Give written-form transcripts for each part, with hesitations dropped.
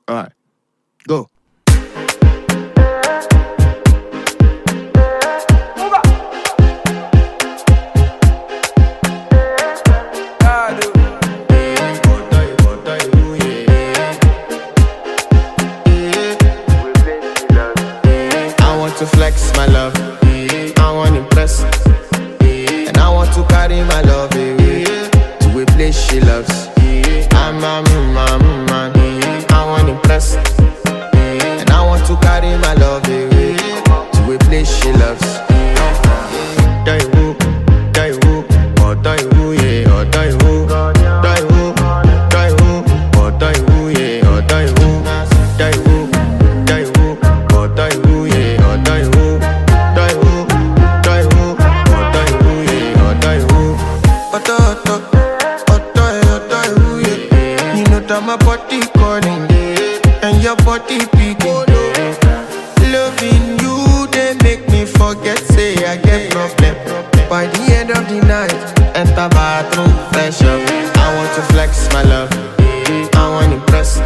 Alright, go. I want to flex my love, I want to impress, and I want to carry my love away to a place she loves. I'm a man, I want to impress, and I want to carry my love away to a place she loves. Die who, oh die who, yeah, oh die who, die who, oh die who, yeah, oh die who, die who, oh die who, yeah, oh die who, die who, oh die who, yeah, oh die who. Oh die who, yeah. You know that my body calling, and your body beating. Loving you, they make me forget, say I get problem. By the end of the night, enter bathroom, fresh up. I want to flex my love, I want to impress,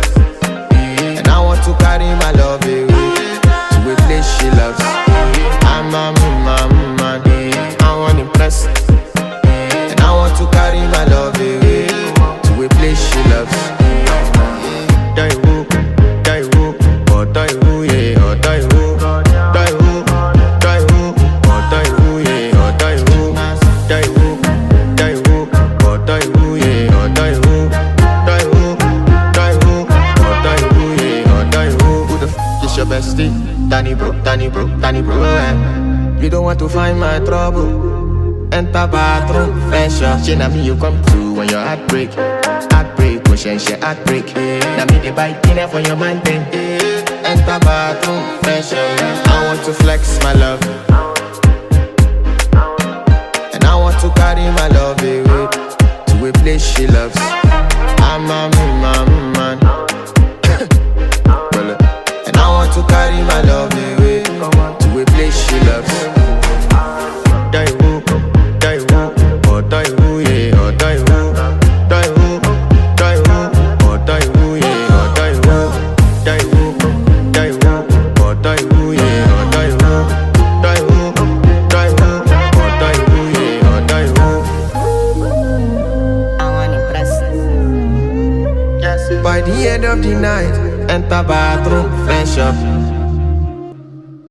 and I want to carry my love away to a place she loves. I'm a man, I want to impress, and I want to carry my love away to a place she loves. Die who, oh die who, yeah, oh die who, die who, oh die who, yeah, oh die who, die who, oh die who, yeah, oh die who, die who, oh die who, yeah, oh die who. Who the is your bestie? Danny bro, eh? You don't want to find my trouble. Enter bathroom, fresh up. She na me you come to when your heartbreak, pushing she heartbreak. Na me the bite dinner for your man then. Enter bathroom, fresh up. I want to flex my love, and I want to carry my love away to a place she loves. I'm a man, and I want to carry my love away to a place she loves. Die who, oh die who, yeah, oh die who, die who, oh die who, yeah, oh die who, die who, oh die who, yeah, oh die who, die who, oh die who, yeah, oh die who. I want to impress. Yes. By the end of the night, enter bathroom, fresh up.